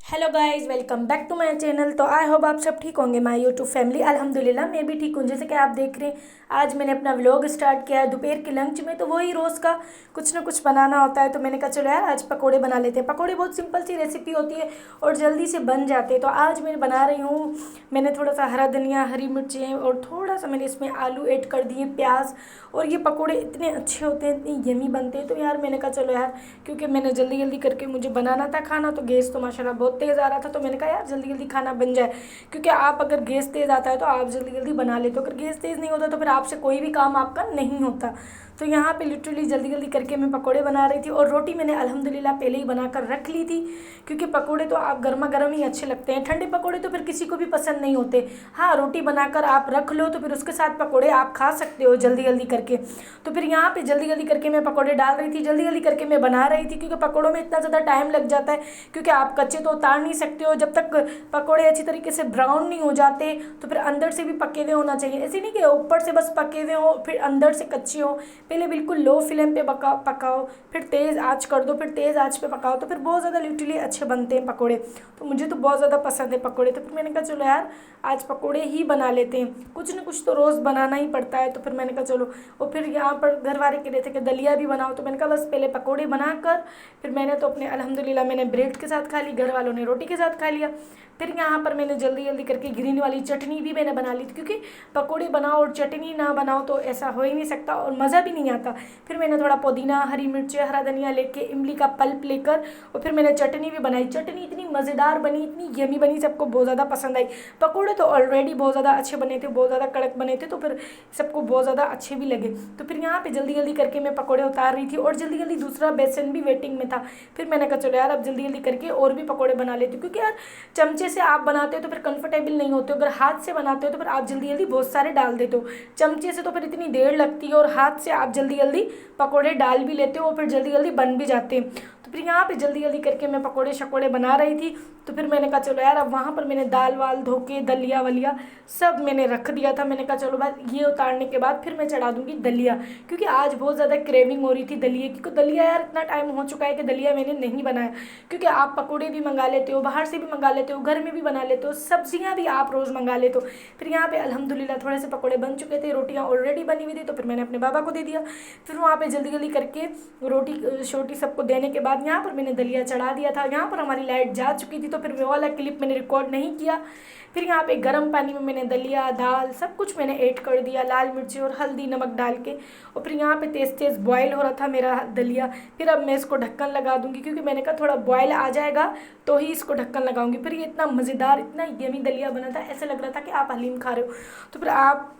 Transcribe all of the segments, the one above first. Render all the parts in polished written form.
Hello guys, welcome back to my channel. तो I hope आप सब ठीक होंगे। माय यूट्यूब फैमिली अल्हम्दुलिल्लाह मैं भी ठीक हूँ। जैसे कि आप देख रहे हैं, आज मैंने अपना व्लॉग स्टार्ट किया है दोपहर के लंच में। तो वही रोज़ का कुछ ना कुछ बनाना होता है। तो मैंने कहा चलो यार आज पकोड़े बना लेते हैं। पकोड़े बहुत सिंपल सी रेसिपी होती है और जल्दी से बन जाते हैं। तो आज मैं बना रही हूँ। मैंने थोड़ा सा हरा धनिया, हरी मिर्चें और थोड़ा सा मैंने इसमें आलू ऐड कर दिए, प्याज। और ये पकोड़े इतने अच्छे होते हैं, इतनी यमी बनते हैं। तो यार मैंने कहा चलो यार, क्योंकि मैंने जल्दी जल्दी करके मुझे बनाना था खाना, तो गैस तो माशाल्लाह बहुत तेज़ आ रहा था। तो मैंने कहा यार जल्दी जल्दी खाना बन जाए, क्योंकि आप अगर गैस तेज़ आता है तो आप जल्दी जल्दी बना लेते हो। अगर गैस तेज़ नहीं होता तो फिर आपसे कोई भी काम आपका नहीं होता। तो यहाँ पे लिटरली जल्दी जल्दी करके मैं पकोड़े बना रही थी। और रोटी मैंने अल्हम्दुलिल्लाह पहले ही बनाकर रख ली थी, क्योंकि पकोड़े तो आप गर्मा गर्म ही अच्छे लगते हैं। ठंडे पकोड़े तो फिर किसी को भी पसंद नहीं होते। हाँ, रोटी बनाकर आप रख लो तो फिर उसके साथ पकोड़े आप खा सकते हो जल्दी जल्दी करके। तो फिर यहाँ पे जल्दी जल्दी करके मैं पकोड़े डाल रही थी, जल्दी जल्दी करके मैं बना रही थी, क्योंकि पकोड़ों में इतना ज़्यादा टाइम लग जाता है। क्योंकि आप कच्चे तो उतार नहीं सकते हो जब तक पकोड़े अच्छी तरीके से ब्राउन नहीं हो जाते। तो फिर अंदर से भी पके हुए होना चाहिए, ऐसे नहीं कि ऊपर से बस पके हुए हो फिर अंदर से कच्चे हो। पहले बिल्कुल लो फ्लेम पे पकाओ, फिर तेज़ आंच कर दो, फिर तेज़ आंच पे पकाओ। तो फिर बहुत ज़्यादा लिटरली अच्छे बनते हैं पकोड़े। तो मुझे तो बहुत ज़्यादा पसंद है पकोड़े। तो फिर मैंने कहा चलो यार आज पकोड़े ही बना लेते हैं, कुछ ना कुछ तो रोज़ बनाना ही पड़ता है। तो फिर मैंने कहा चलो। और फिर यहाँ पर घर वाले कह रहे थे कि दलिया भी बनाओ। तो मैंने कहा बस पहले पकोड़े बनाकर फिर मैंने तो अपने अल्हम्दुलिल्लाह मैंने ब्रेड के साथ खा ली, घर वालों ने रोटी के साथ खा लिया। फिर यहाँ पर मैंने जल्दी जल्दी करके ग्रीन वाली चटनी भी मैंने बना ली थी, क्योंकि पकोड़े बनाओ और चटनी ना बनाओ तो ऐसा हो ही नहीं सकता और मज़ा भी नहीं आता। फिर मैंने थोड़ा पुदीना, हरी मिर्चें, हरा धनिया लेके, इमली का पल्प लेकर और फिर मैंने चटनी भी बनाई। चटनी इतनी मज़ेदार बनी, इतनी यमी बनी, सबको बहुत ज़्यादा पसंद आई। पकोड़े तो ऑलरेडी बहुत ज़्यादा अच्छे बने थे, बहुत ज़्यादा कड़क बने थे, तो फिर सबको बहुत ज़्यादा अच्छे भी लगे। तो फिर यहाँ पे जल्दी जल्दी करके मैं पकोड़े उतार रही थी और जल्दी जल्दी दूसरा बेसन भी वेटिंग में था। फिर मैंने कहा चलो यार अब जल्दी जल्दी करके और भी पकोड़े बना लेती हूँ, क्योंकि यार चमचे से आप बनाते हो तो फिर कंफर्टेबल नहीं होते हो। अगर हाथ से बनाते हो तो फिर आप जल्दी जल्दी बहुत सारे डाल देते हो। चमचे से तो फिर इतनी देर लगती है और हाथ से आप जल्दी जल्दी पकोड़े डाल भी लेते हो और फिर जल्दी जल्दी बन भी जाते हैं। तो फिर यहाँ पे जल्दी जल्दी करके मैं पकोड़े शकोड़े बना रही थी। तो फिर मैंने कहा चलो यार अब वहाँ पर मैंने दाल वाल धो के दलिया वलिया सब मैंने रख दिया था। मैंने कहा चलो भाई ये उतारने के बाद फिर मैं चढ़ा दूँगी दलिया, क्योंकि आज बहुत ज़्यादा क्रेविंग हो रही थी दलिए की। क्योंकि दलिया यार इतना टाइम हो चुका है कि दलिया मैंने नहीं बनाया। क्योंकि आप पकोड़े भी मंगा लेते हो, बाहर से भी मंगा लेते हो, घर में भी बना लेते हो, सब्जियां भी आप रोज़ मंगा लेते हो। फिर यहाँ पे अल्हम्दुलिल्लाह थोड़े से पकोड़े बन चुके थे, रोटियां ऑलरेडी बनी हुई थी। तो फिर मैंने अपने बाबा को दे दिया। फिर वहाँ पे जल्दी जल्दी करके रोटी छोटी सबको देने के बाद यहाँ पर मैंने दलिया चढ़ा दिया था। यहाँ पर हमारी लाइट जा चुकी थी, तो फिर वो वाला क्लिप मैंने रिकॉर्ड नहीं किया। फिर यहाँ पे गर्म पानी में मैंने दलिया, दाल सब कुछ मैंने ऐड कर दिया, लाल मिर्ची और हल्दी नमक डाल के। और फिर यहाँ पे तेज़ तेज़ बॉयल हो रहा था मेरा दलिया। फिर अब मैं इसको ढक्कन लगा दूँगी, क्योंकि मैंने कहा थोड़ा बॉयल आ जाएगा तो ही इसको ढक्कन लगाऊंगी। फिर ये इतना मज़ेदार, इतना यमी दलिया बना था, ऐसे लग रहा था कि आप हलीम खा रहे हो। तो फिर आप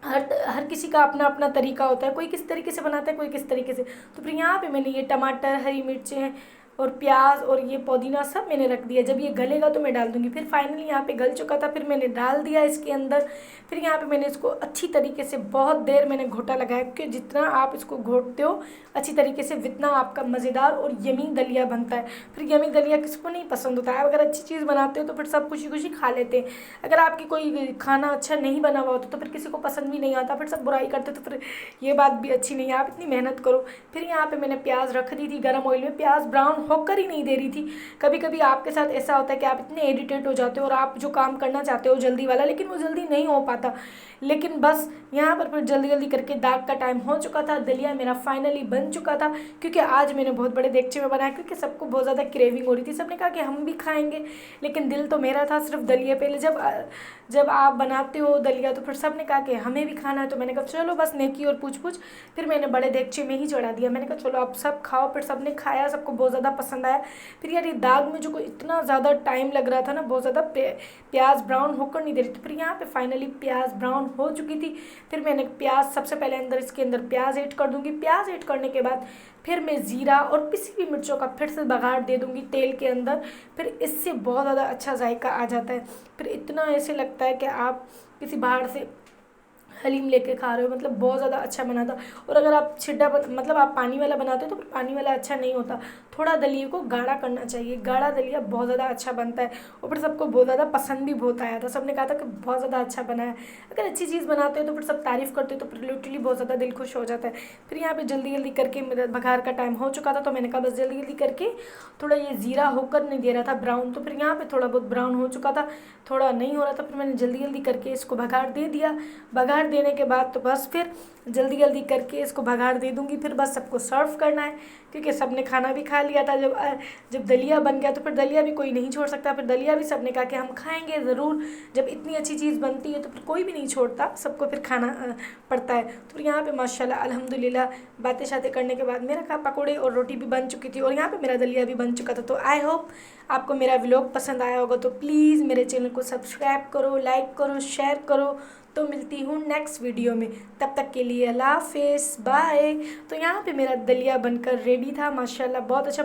हर किसी का अपना अपना तरीका होता है, कोई किस तरीके से बनाता है, कोई किस तरीके से। तो फिर यहाँ पे मैंने ये टमाटर, हरी मिर्चें और प्याज और ये पुदीना सब मैंने रख दिया। जब ये गलेगा तो मैं डाल दूँगी। फिर फाइनली यहाँ पे गल चुका था, फिर मैंने डाल दिया इसके अंदर। फिर यहाँ पे मैंने इसको अच्छी तरीके से बहुत देर मैंने घोटा लगाया, क्योंकि जितना आप इसको घोटते हो अच्छी तरीके से उतना आपका मज़ेदार और यमी दलिया बनता है। फिर यमी दलिया किसको नहीं पसंद होता है। अगर अच्छी चीज़ बनाते हो तो फिर सब खुशी खुशी खा लेते हैं। अगर आपकी कोई खाना अच्छा नहीं बना हुआ होता तो फिर किसी को पसंद भी नहीं आता, फिर सब बुराई करते। तो फिर ये बात भी अच्छी नहीं है, आप इतनी मेहनत करो। फिर यहाँ पे मैंने प्याज रख दी थी गर्म ऑयल में, प्याज ब्राउन होकर ही नहीं दे रही थी। कभी कभी आपके साथ ऐसा होता है कि आप इतने इरिटेट हो जाते हो और आप जो काम करना चाहते हो जल्दी वाला, लेकिन वो जल्दी नहीं हो पाता। लेकिन बस यहाँ पर फिर जल्दी जल्दी करके दाग का टाइम हो चुका था, दलिया मेरा फाइनली बन चुका था। क्योंकि आज मैंने बहुत बड़े देगचे में बनाया, क्योंकि सबको बहुत ज़्यादा क्रेविंग हो रही थी, सबने कहा कि हम भी खाएंगे। लेकिन दिल तो मेरा था सिर्फ दलिया। पहले जब आप बनाते हो दलिया तो फिर सबने कहा कि हमें भी खाना है। तो मैंने कहा चलो बस नेकी और पूछ पूछ, फिर मैंने बड़े देगचे में ही चढ़ा दिया। मैंने कहा चलो आप सब खाओ। फिर सबने खाया, सबको बहुत ज़्यादा पसंद आया। फिर यार ये दाग में जो कोई इतना ज़्यादा टाइम लग रहा था ना, बहुत ज़्यादा प्याज ब्राउन होकर नहीं दे रही थी। फिर यहाँ पे फाइनली प्याज ब्राउन हो चुकी थी। फिर मैंने प्याज सबसे पहले इसके अंदर प्याज ऐड कर दूँगी। प्याज ऐड करने के बाद फिर मैं ज़ीरा और पिसी हुई मिर्चों का फिर से बघार दे दूँगी तेल के अंदर। फिर इससे बहुत ज़्यादा अच्छा जायका आ जाता है। फिर इतना ऐसे लगता है कि आप किसी बाहर से हलीम लेके खा रहे हो, मतलब बहुत ज़्यादा अच्छा बना था। और अगर आप मतलब आप पानी वाला बनाते हो तो फिर पानी वाला अच्छा नहीं होता। थोड़ा दलिए को गाढ़ा करना चाहिए। गाढ़ा दलिया बहुत ज़्यादा अच्छा बनता है, ऊपर सबको बहुत ज़्यादा पसंद भी बहुत आया था। सबने कहा था कि बहुत ज़्यादा अच्छा बना है। अगर अच्छी चीज़ बनाते हो तो फिर सब तारीफ़ करते हो तो फिर लिटरली बहुत ज़्यादा दिल खुश हो जाता है। फिर यहाँ पे जल्दी जल्दी करके मेरा बघार का टाइम हो चुका था, तो मैंने कहा बस जल्दी जल्दी करके थोड़ा ये ज़ीरा होकर नहीं दे रहा था ब्राउन, तो फिर यहाँ पे थोड़ा बहुत ब्राउन हो चुका था, थोड़ा नहीं हो रहा था, फिर मैंने जल्दी जल्दी करके इसको बघार दे दिया। बघार देने के बाद तो बस फिर जल्दी जल्दी करके इसको बघार दे दूँगी, फिर बस सबको सर्व करना है, क्योंकि सबने खाना भी खा लिया था। जब दलिया बन गया तो फिर दलिया भी कोई नहीं छोड़ सकता, फिर दलिया भी सबने कहा कि हम खाएंगे ज़रूर। जब इतनी अच्छी चीज़ बनती है तो फिर कोई भी नहीं छोड़ता, सबको फिर खाना पड़ता है। तो फिर यहाँ पे माशाल्लाह अल्हम्दुलिल्लाह बातें शातें करने के बाद मेरा पकौड़े और रोटी भी बन चुकी थी और यहाँ पे मेरा दलिया भी बन चुका था। तो आई होप आपको मेरा व्लॉग पसंद आया होगा, तो प्लीज़ मेरे चैनल को सब्सक्राइब करो, लाइक करो, शेयर करो। तो मिलती हूँ नेक्स्ट वीडियो में, तब तक के लिए अल्लाह हाफिज़, बाय। तो यहाँ पे मेरा दलिया बनकर रेडी था, माशाल्लाह बहुत अच्छा